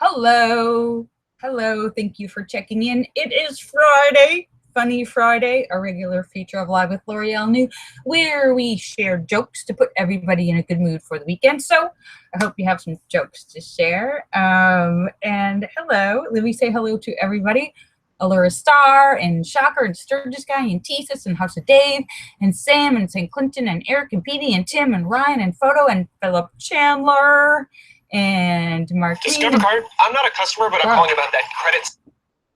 Hello. Hello. Thank you for checking in. It is Friday, Funny Friday, a regular feature of Live with Lorielle New, where we share jokes to put everybody in a good mood for the weekend. So I hope you have some jokes to share. And hello. Let me say hello to everybody. Allura Star and Shocker and Sturgis Guy and Thesis and House of Dave and Sam and St. Clinton and Eric and Petey and Tim and Ryan and Photo and Philip Chandler and Mark. Discover card. I'm not a customer, but I'm calling about that credit.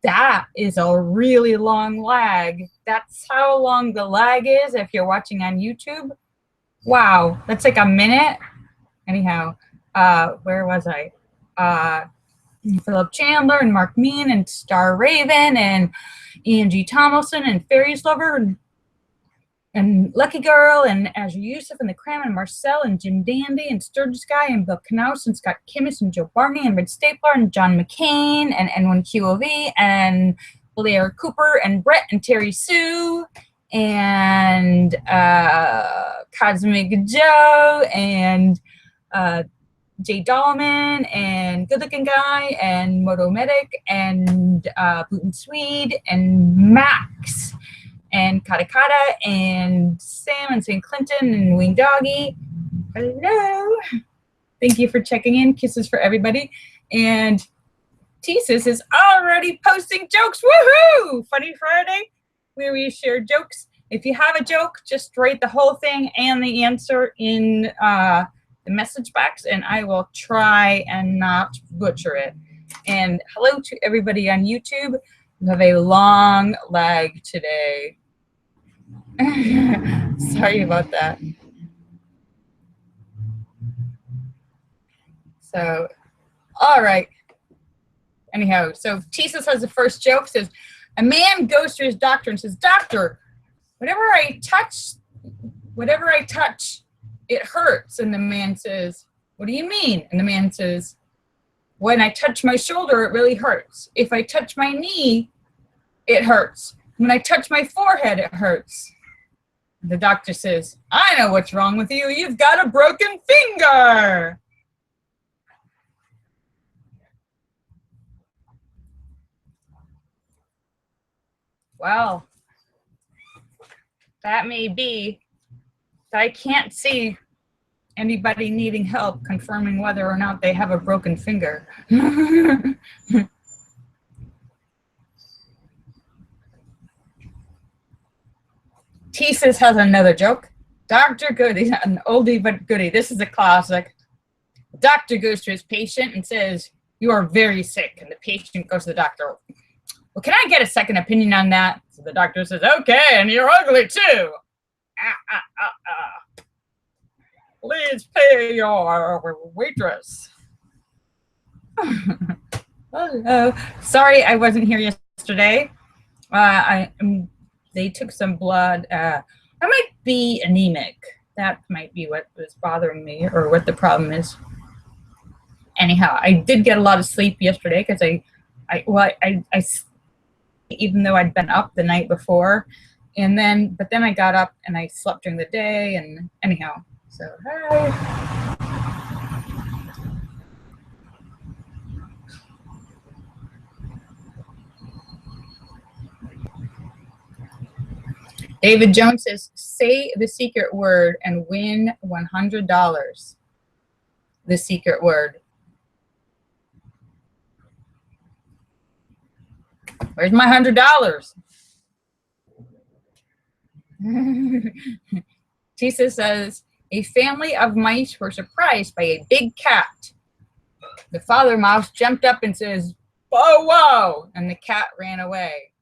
That is a really long lag. That's how long the lag is if you're watching on YouTube. Wow, that's like a minute. Anyhow, where was I? Philip Chandler and Mark Mean and Star Raven and Ian G. Tomlinson and Fairies Lover and Lucky Girl and Azure Yusuf and the Cram and Marcel and Jim Dandy and Sturgis Guy and Bill Knaus and Scott Kimmis and Joe Barney and Red Stapler and John McCain and N1QOV and Blair Cooper and Brett and Terry Sue and Cosmic Joe and Jay Dahlman and Good Looking Guy and Moto Medic and Boot Swede and Max and Kata Kata and Sam and St. Clinton and Wing Doggy. Hello. Thank you for checking in. Kisses for everybody. And Thesis is already posting jokes. Woohoo! Funny Friday, where we share jokes. If you have a joke, just write the whole thing and the answer in the message box, and I will try and not butcher it. And hello to everybody on YouTube. We have a long lag today. Sorry about that. So, all right. Anyhow, so Thesis has the first joke. Says, a man goes to his doctor and says, "Doctor, whatever I touch, it hurts." And the man says, "What do you mean?" And the man says, "When I touch my shoulder, it really hurts. If I touch my knee, it hurts. When I touch my forehead, it hurts." The doctor says, "I know what's wrong with you. You've got a broken finger." Well, that may be. I can't see anybody needing help confirming whether or not they have a broken finger. Thesis has another joke. Dr. Goody, an oldie but goodie. This is a classic. The doctor goes to his patient and says, "You are very sick." And the patient goes to the doctor, "Well, can I get a second opinion on that?" So the doctor says, "Okay, and you're ugly too. Please pay your waitress." Hello. Sorry I wasn't here yesterday. They took some blood. I might be anemic. That might be what was bothering me or what the problem is. Anyhow, I did get a lot of sleep yesterday because I even though I'd been up the night before, but then I got up and I slept during the day, and anyhow, so hi. David Jones says, "Say the secret word and win $100. The secret word. Where's my $100? Tisa says, a family of mice were surprised by a big cat. The father mouse jumped up and says, "Bow wow," and the cat ran away.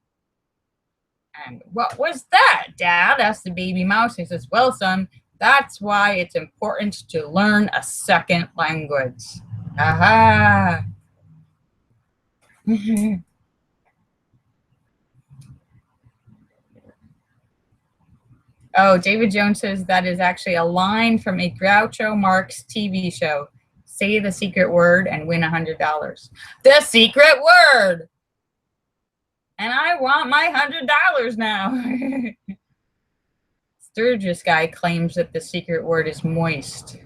"And what was that, Dad?" asked the baby mouse. He says, "Well, son, that's why it's important to learn a second language." Aha. Oh, David Jones says that is actually a line from a Groucho Marx TV show. Say the secret word and win $100. The secret word! And I want my $100 now. Sturgis Guy claims that the secret word is moist.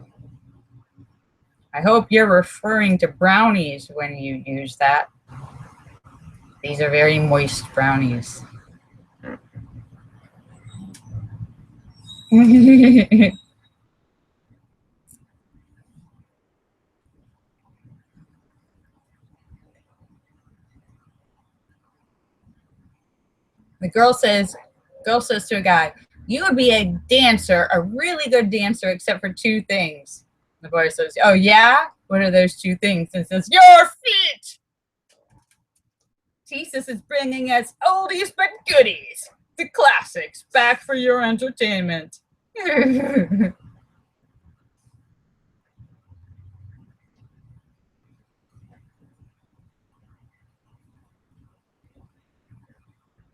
I hope you're referring to brownies when you use that. These are very moist brownies. The girl says to a guy, "You would be a dancer, a really good dancer, except for two things." The boy says, "Oh yeah? What are those two things?" And says, "Your feet!" Jesus is bringing us oldies but goodies, the classics, back for your entertainment.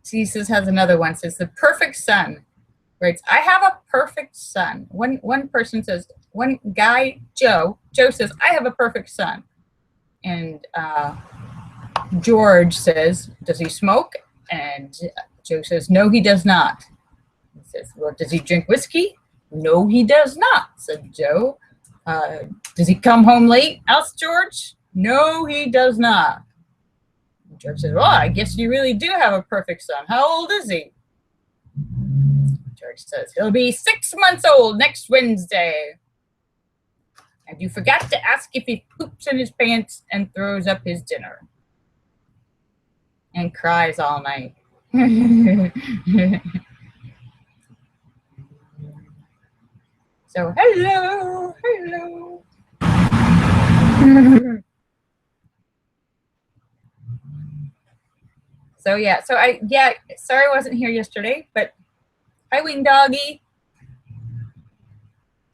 Jesus has another one, says, "The perfect son." Writes, "I have a perfect son." One person says, one guy, Joe says, "I have a perfect son." And George says, "Does he smoke?" And Joe says, "No, he does not." He says, "Well, does he drink whiskey?" "No, he does not," said Joe. "Does he come home late?" asked George. "No, he does not." George says, "Well, I guess you really do have a perfect son. How old is he?" George says, "He'll be 6 months old next Wednesday." "And you forgot to ask if he poops in his pants and throws up his dinner." And cries all night. So, hello. Sorry I wasn't here yesterday, but hi, Wing Doggy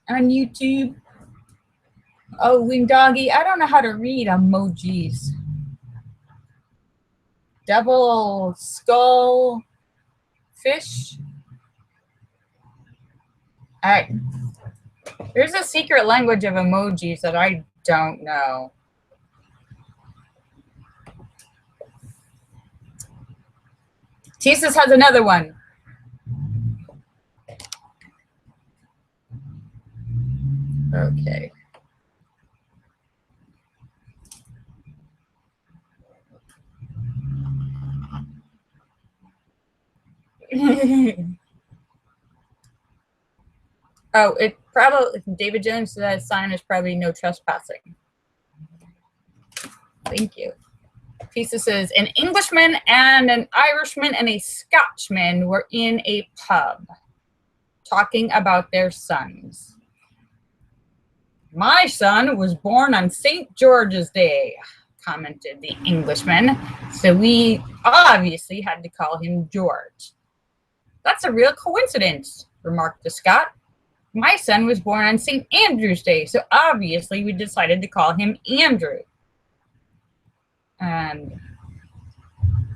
on YouTube. Oh, Wing Doggy, I don't know how to read emojis. Double skull fish. All right. There's a secret language of emojis that I don't know. Jesus has another one. Okay. Oh, it probably, David Jones, that sign is probably no trespassing. Thank you. Pisa says, "An Englishman and an Irishman and a Scotchman were in a pub talking about their sons. My son was born on St. George's Day," commented the Englishman, "so we obviously had to call him George." "That's a real coincidence," remarked the Scot. "My son was born on St. Andrew's Day, so obviously we decided to call him Andrew." And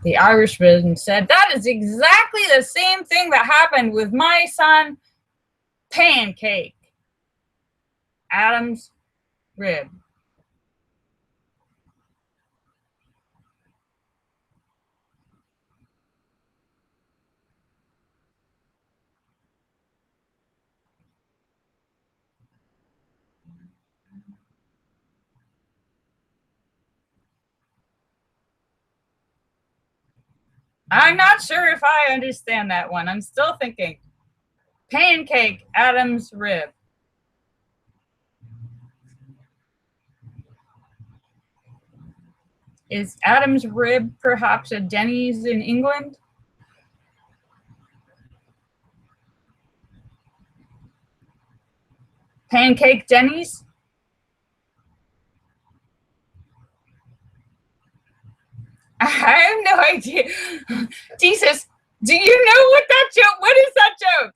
the Irishman said, "That is exactly the same thing that happened with my son, Pancake, Adam's rib." I'm not sure if I understand that one. I'm still thinking. Pancake, Adam's rib. Is Adam's rib perhaps a Denny's in England? Pancake Denny's? I have no idea. Jesus, do you know what that joke? What is that joke?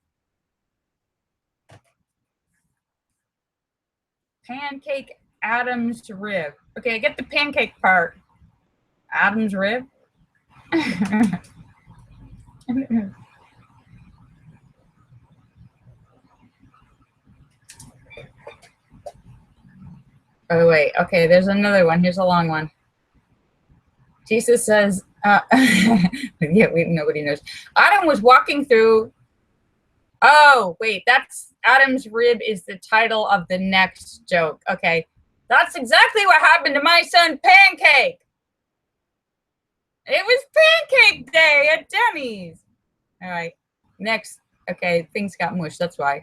Pancake Adam's rib. Okay, I get the pancake part. Adam's rib. Oh wait, okay, there's another one. Here's a long one. Jesus says, nobody knows. Adam was walking through. Oh, wait, that's Adam's rib is the title of the next joke. Okay. That's exactly what happened to my son, Pancake. It was Pancake Day at Denny's. All right, next. Okay, things got mushed, that's why.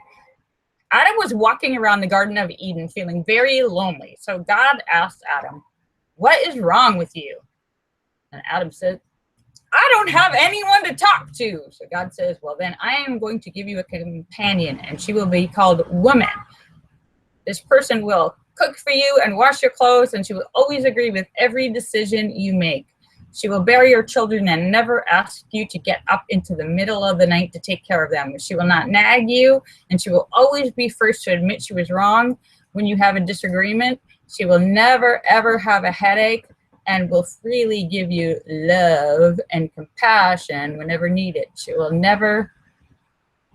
Adam was walking around the Garden of Eden feeling very lonely. So God asked Adam, "What is wrong with you?" And Adam said, "I don't have anyone to talk to." So God says, "Well, then I am going to give you a companion, and she will be called Woman. This person will cook for you and wash your clothes, and she will always agree with every decision you make. She will bear your children and never ask you to get up into the middle of the night to take care of them. She will not nag you, and she will always be first to admit she was wrong when you have a disagreement. She will never, ever have a headache and will freely give you love and compassion whenever needed. She will never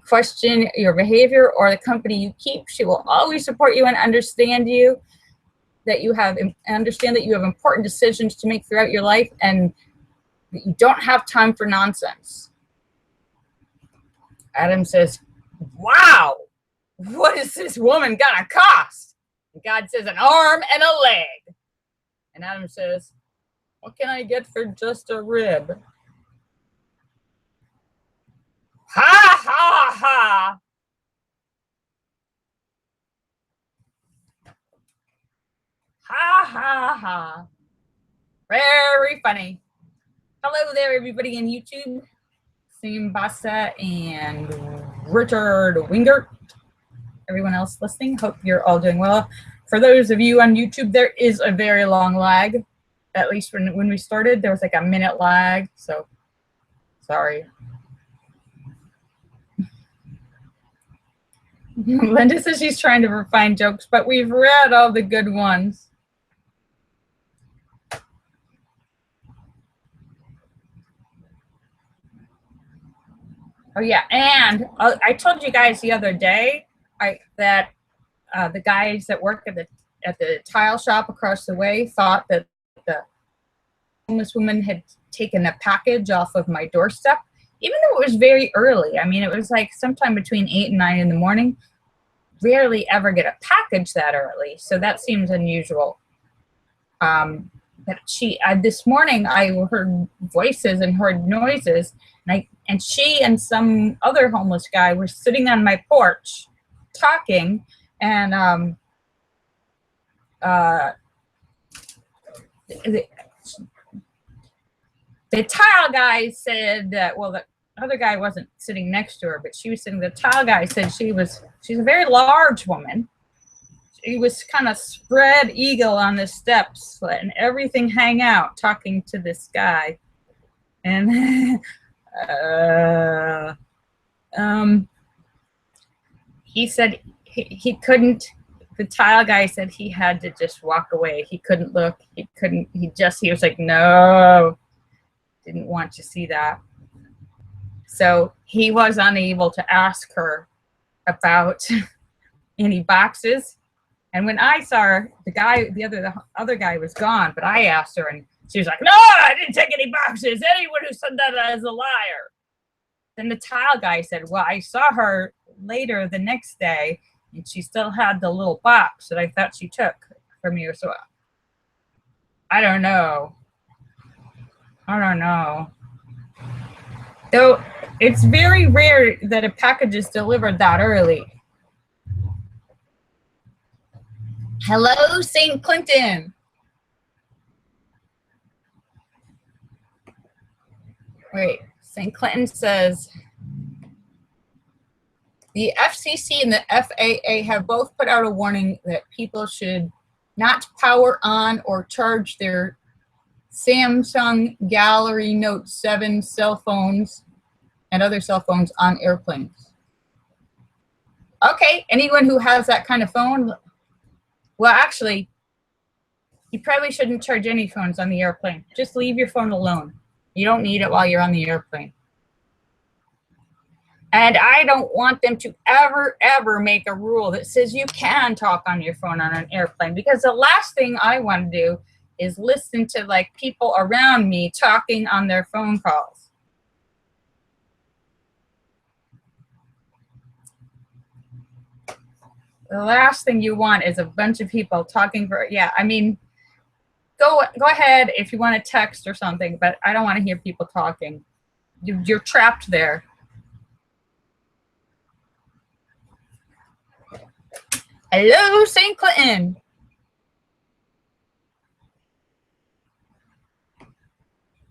question your behavior or the company you keep. She will always support you and understand that you have important decisions to make throughout your life, and that you don't have time for nonsense." Adam says, "Wow, what is this woman gonna cost?" And God says, "An arm and a leg." And Adam says, "What can I get for just a rib?" Ha ha ha. Ha ha ha. Very funny. Hello there, everybody in YouTube. Simbasa and Richard Wingert. Everyone else listening, hope you're all doing well. For those of you on YouTube, there is a very long lag. At least when we started, there was like a minute lag. So, sorry. Linda says she's trying to refine jokes, but we've read all the good ones. Oh yeah, and I told you guys the other day that the guys that work at the tile shop across the way thought that the homeless woman had taken a package off of my doorstep, even though it was very early. I mean, it was like sometime between 8 and 9 in the morning. Rarely ever get a package that early, so that seems unusual. But this morning I heard voices and heard noises, and she and some other homeless guy were sitting on my porch talking, and the tile guy said that, well, the other guy wasn't sitting next to her, but she was sitting, the tile guy said she's a very large woman. She was kind of spread eagle on the steps, letting everything hang out, talking to this guy. And he said he couldn't, the tile guy said he had to just walk away. He couldn't look, he was like, no, didn't want to see that. So he was unable to ask her about any boxes. And when I saw her, the other guy was gone, but I asked her, and she was like, "No, I didn't take any boxes. Anyone who said that is a liar." Then the tile guy said, "Well, I saw her later the next day, and she still had the little box that I thought she took from you." So I don't know. Though it's very rare that a package is delivered that early. Hello, St. Clinton. Wait, St. Clinton says, the FCC and the FAA have both put out a warning that people should not power on or charge their Samsung Galaxy Note 7 cell phones and other cell phones on airplanes. Okay, anyone who has that kind of phone, well, actually, you probably shouldn't charge any phones on the airplane. Just leave your phone alone. You don't need it while you're on the airplane. And I don't want them to ever make a rule that says you can talk on your phone on an airplane, because the last thing I want to do is listen to like people around me talking on their phone calls. The last thing you want is a bunch of people talking for, yeah, I mean, go ahead if you want to text or something, but I don't want to hear people talking. You're trapped there. Hello, St. Clinton.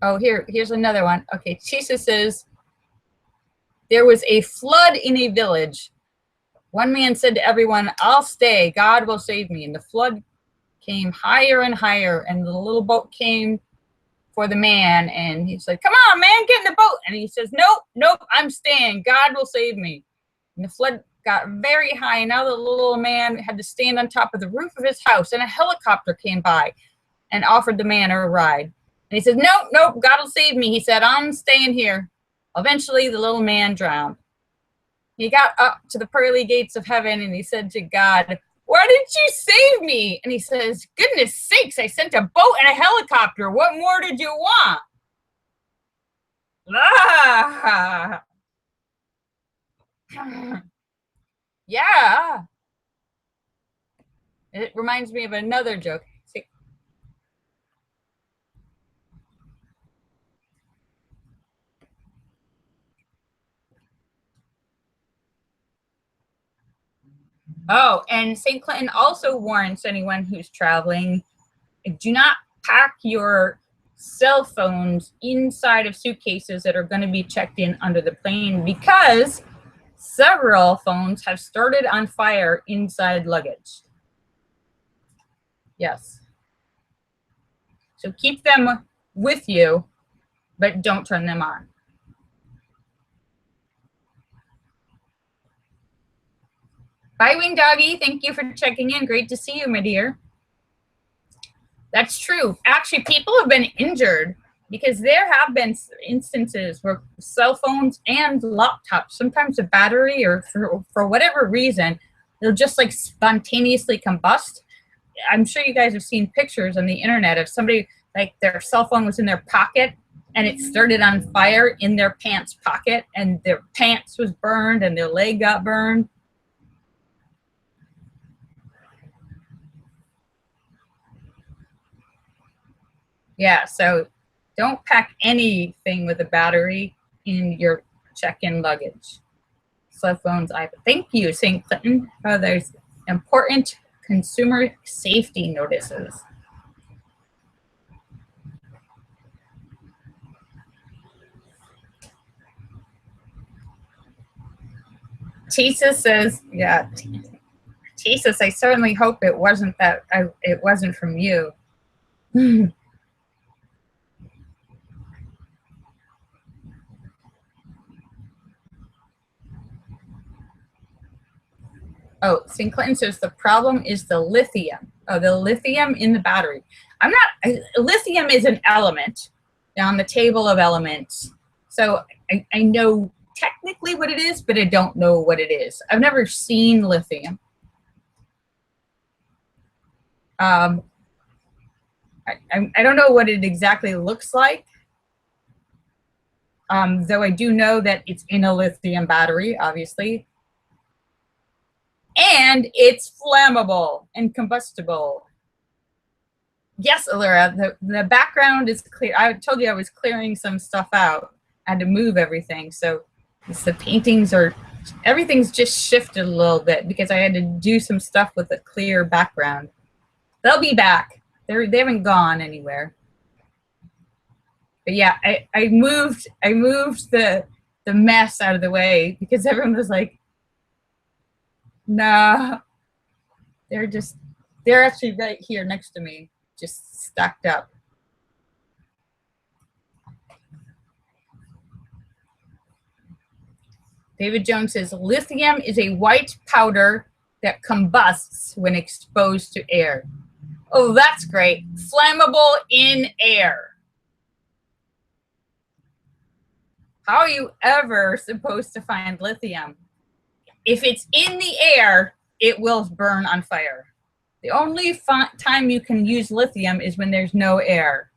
Oh, here's another one. Okay, Jesus says, there was a flood in a village. One man said to everyone, I'll stay, God will save me. And the flood came higher and higher, and the little boat came for the man, and he's like, come on, man, get in the boat. And he says, nope, I'm staying, God will save me. And the flood got very high, and now the little man had to stand on top of the roof of his house, and a helicopter came by and offered the man a ride. And he said, nope, God will save me. He said, I'm staying here. Eventually, the little man drowned. He got up to the pearly gates of heaven, and he said to God, why didn't you save me? And he says, goodness sakes, I sent a boat and a helicopter. What more did you want? Ah. Yeah. It reminds me of another joke. See? Oh, and St. Clinton also warns anyone who's traveling, do not pack your cell phones inside of suitcases that are going to be checked in under the plane, because several phones have started on fire inside luggage. Yes. So keep them with you, but don't turn them on. Bye, Wing Doggy. Thank you for checking in. Great to see you, my dear. That's true. Actually, people have been injured because there have been instances where cell phones and laptops, sometimes a battery or for whatever reason, they'll just like spontaneously combust. I'm sure you guys have seen pictures on the internet of somebody, like their cell phone was in their pocket and it started on fire in their pants pocket, and their pants was burned and their leg got burned. Yeah, so don't pack anything with a battery in your check-in luggage. Cell phones, thank you, St. Clinton. Oh, there's important consumer safety notices. Jesus says, yeah, Jesus, I certainly hope it wasn't that, it wasn't from you. Oh, St. Clinton says the problem is the lithium. Oh, the lithium in the battery. Lithium is an element on the table of elements. So I know technically what it is, but I don't know what it is. I've never seen lithium. I don't know what it exactly looks like. Though I do know that it's in a lithium battery, obviously. And it's flammable and combustible. Yes, Allura, the background is clear. I told you I was clearing some stuff out. I had to move everything. So the paintings everything's just shifted a little bit because I had to do some stuff with a clear background. They'll be back. They haven't gone anywhere. But yeah, I moved the mess out of the way because everyone was like, nah, they're actually right here next to me, just stacked up. David Jones says, lithium is a white powder that combusts when exposed to air. Oh, that's great. Flammable in air. How are you ever supposed to find lithium? If it's in the air, it will burn on fire. The only time you can use lithium is when there's no air.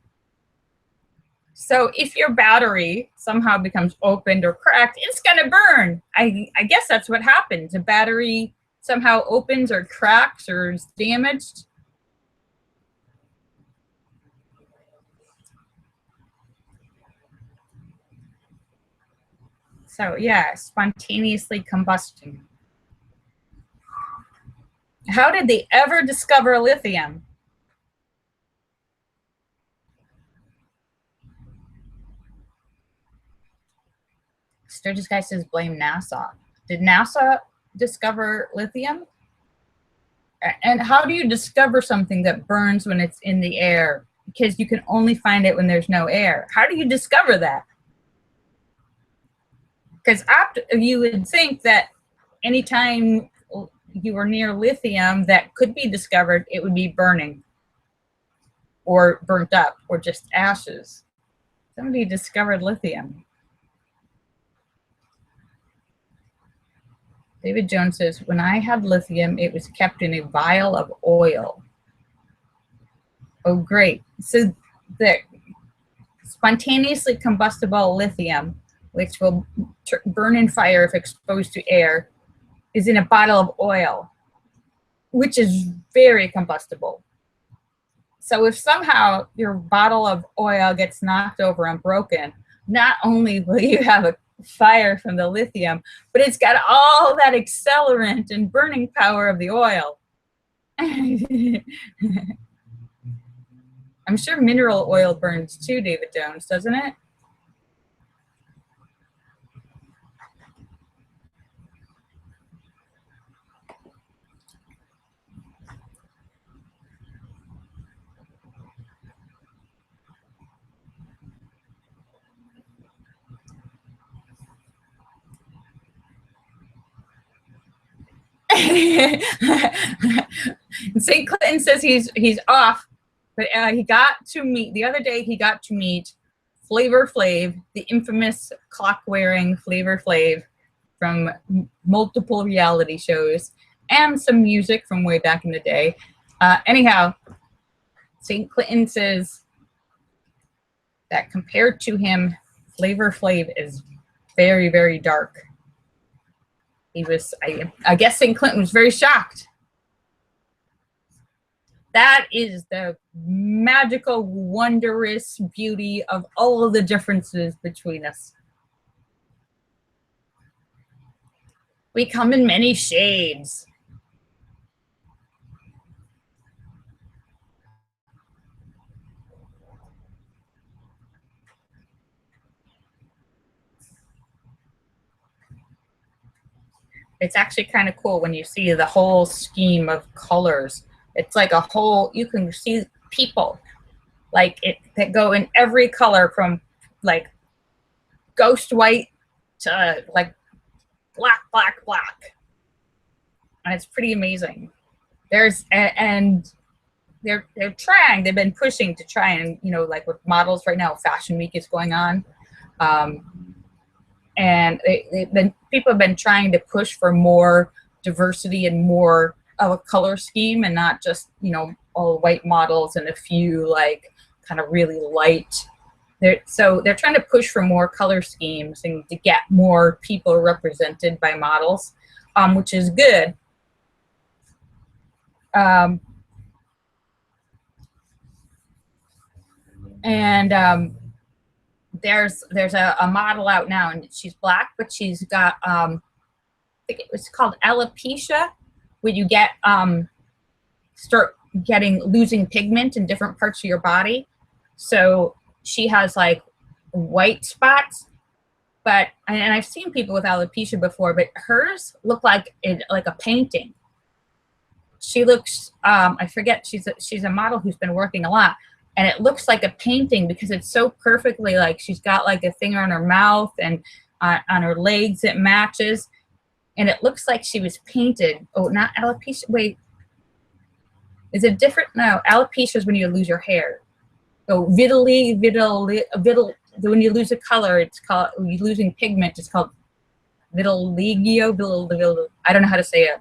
So if your battery somehow becomes opened or cracked, it's going to burn. I guess that's what happens. A battery somehow opens or cracks or is damaged. So yeah, spontaneously combustion. How did they ever discover lithium? Sturgis guy says blame NASA. Did NASA discover lithium? And how do you discover something that burns when it's in the air? Because you can only find it when there's no air. How do you discover that? Because you would think that anytime you were near lithium that could be discovered, it would be burning or burnt up or just ashes. Somebody discovered lithium. David Jones says, when I had lithium, it was kept in a vial of oil. Oh, great. So the spontaneously combustible lithium, which will burn in fire if exposed to air, is in a bottle of oil, which is very combustible. So if somehow your bottle of oil gets knocked over and broken, not only will you have a fire from the lithium, but it's got all that accelerant and burning power of the oil. I'm sure mineral oil burns too, David Jones, doesn't it? St. Clinton says he's off, but he got to meet the other day. He got to meet Flavor Flav, the infamous clock-wearing Flavor Flav from multiple reality shows and some music from way back in the day. Anyhow, St. Clinton says that compared to him, Flavor Flav is very, very dark. He was, I guess St. Clinton was very shocked. That is the magical, wondrous beauty of all of the differences between us. We come in many shades. It's actually kind of cool when you see the whole scheme of colors. It's like a whole, you can see people like it that go in every color from like ghost white to like black, black, black. And it's pretty amazing. And they're trying, they've been pushing to try and, you know, like with models right now, Fashion Week is going on. And people have been trying to push for more diversity and more of a color scheme and not just, you know, all white models and a few like kind of really light. So they're trying to push for more color schemes and to get more people represented by models, which is good. There's a model out now, and she's black, but she's got I think it was called alopecia, where you get start losing pigment in different parts of your body. So she has like white spots, but and I've seen people with alopecia before, but hers look like a painting. She looks I forget, she's a model who's been working a lot. And it looks like a painting because it's so perfectly, like she's got like a thing on her mouth and on her legs it matches. And it looks like she was painted. Oh, not alopecia. Wait. Is it different? No, alopecia is when you lose your hair. So when you lose a color, it's called, when you're losing pigment, it's called vitiligo. I don't know how to say it.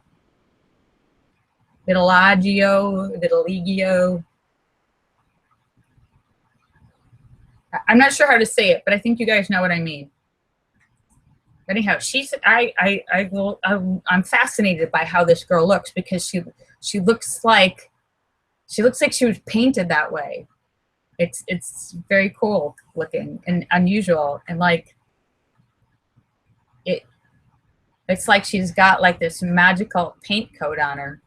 Vitiligo. I'm not sure how to say it, but I think you guys know what I mean. Anyhow, I'm fascinated by how this girl looks, because she looks like she was painted that way. It's very cool looking and unusual, and like it's like she's got like this magical paint coat on her.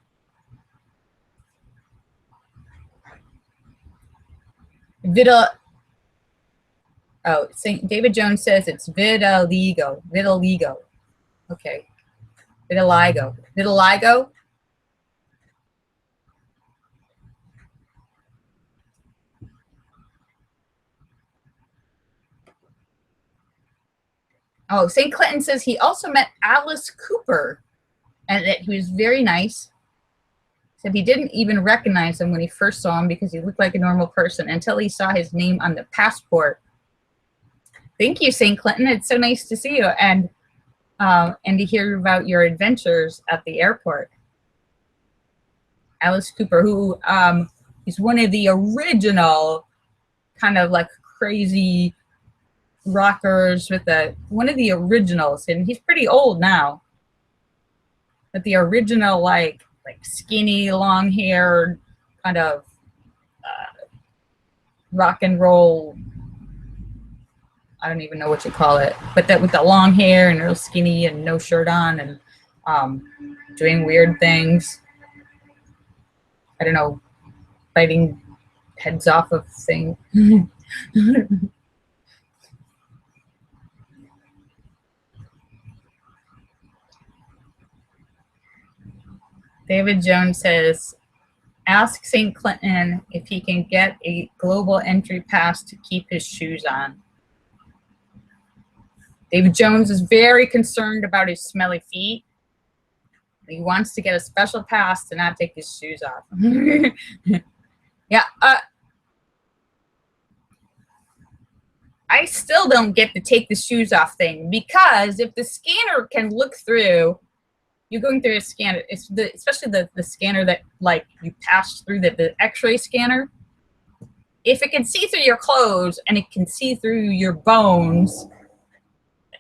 St. David Jones says it's vitiligo. Vitiligo. Okay. Vitiligo. Vitiligo? Oh, St. Clinton says he also met Alice Cooper and that he was very nice. Said he didn't even recognize him when he first saw him because he looked like a normal person until he saw his name on the passport. Thank you, St. Clinton. It's so nice to see you and to hear about your adventures at the airport. Alice Cooper, who is one of the original kind of like crazy rockers with one of the originals, and he's pretty old now. But the original like skinny, long hair, kind of rock and roll. I don't even know what you call it, but that with the long hair and real skinny and no shirt on and doing weird things. I don't know, biting heads off of things. David Jones says, ask St. Clinton if he can get a global entry pass to keep his shoes on. David Jones is very concerned about his smelly feet. He wants to get a special pass to not take his shoes off. Yeah. I still don't get the take the shoes off thing, because if the scanner can look through, you're going through a scanner, especially the scanner that like you pass through the x-ray scanner. If it can see through your clothes and it can see through your bones,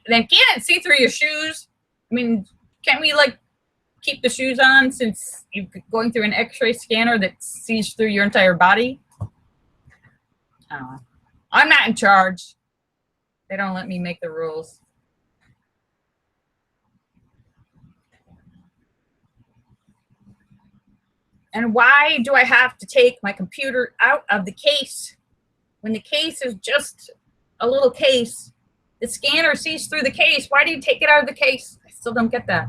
then can't it see through your shoes? I mean, can't we like keep the shoes on since you're going through an x-ray scanner that sees through your entire body? I don't know. I'm not in charge. They don't let me make the rules. And why do I have to take my computer out of the case when the case is just a little case? The scanner sees through the case. Why do you take it out of the case? I still don't get that.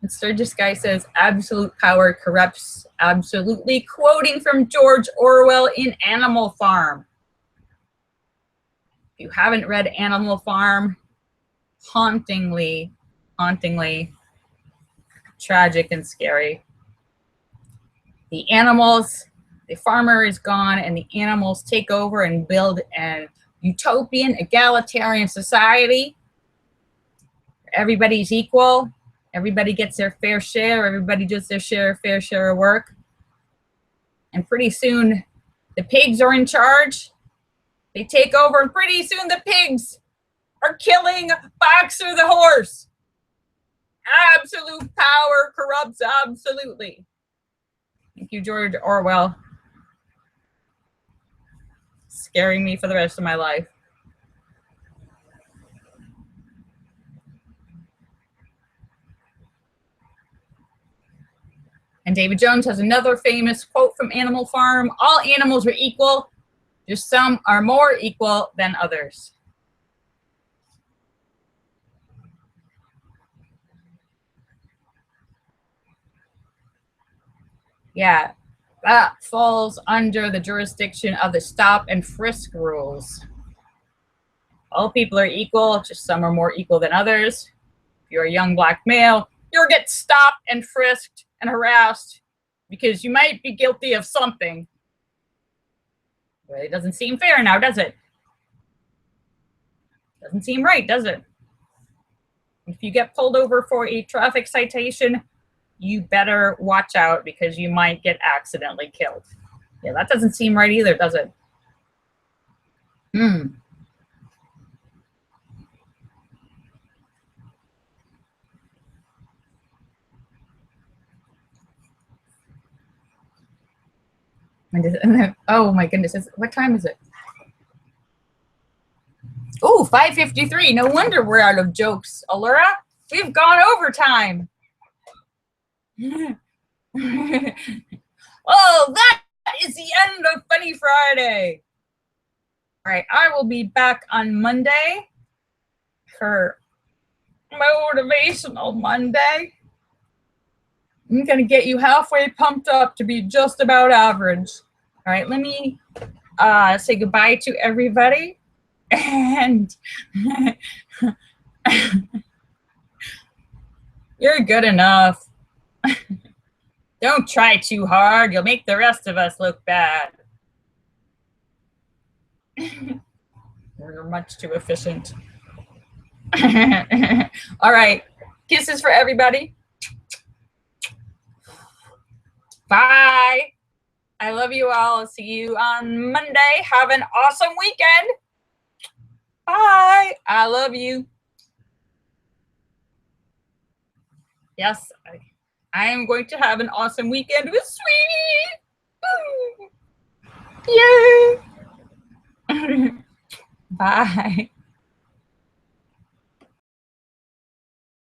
And Sturgis Guy says, absolute power corrupts absolutely, quoting from George Orwell in Animal Farm. If you haven't read Animal Farm, hauntingly tragic and scary. The animals, the farmer is gone, and the animals take over and build an utopian, egalitarian society. Everybody's equal. Everybody gets their fair share. Everybody does their fair share of work. And pretty soon, the pigs are in charge. They take over, and pretty soon the pigs are killing Boxer the horse. Absolute power corrupts absolutely. Thank you, George Orwell. Scaring me for the rest of my life. And David Jones has another famous quote from Animal Farm. All animals are equal, just some are more equal than others. Yeah, that falls under the jurisdiction of the stop and frisk rules. All people are equal, just some are more equal than others. If you're a young black male, you'll get stopped and frisked and harassed because you might be guilty of something. But it doesn't seem fair now, does it? Doesn't seem right, does it? If you get pulled over for a traffic citation, you better watch out because you might get accidentally killed. Yeah, that doesn't seem right either, does it? Oh my goodness. What time is it? Oh, 5:53. No wonder we're out of jokes, Allura. We've gone overtime. Oh, that is the end of Funny Friday. All right, I will be back on Monday for Motivational Monday. I'm going to get you halfway pumped up to be just about average. All right, let me say goodbye to everybody. And you're good enough. Don't try too hard. You'll make the rest of us look bad. We're much too efficient. All right. Kisses for everybody. Bye. I love you all. I'll see you on Monday. Have an awesome weekend. Bye. I love you. Yes, I am going to have an awesome weekend with Sweetie. Yay. Bye.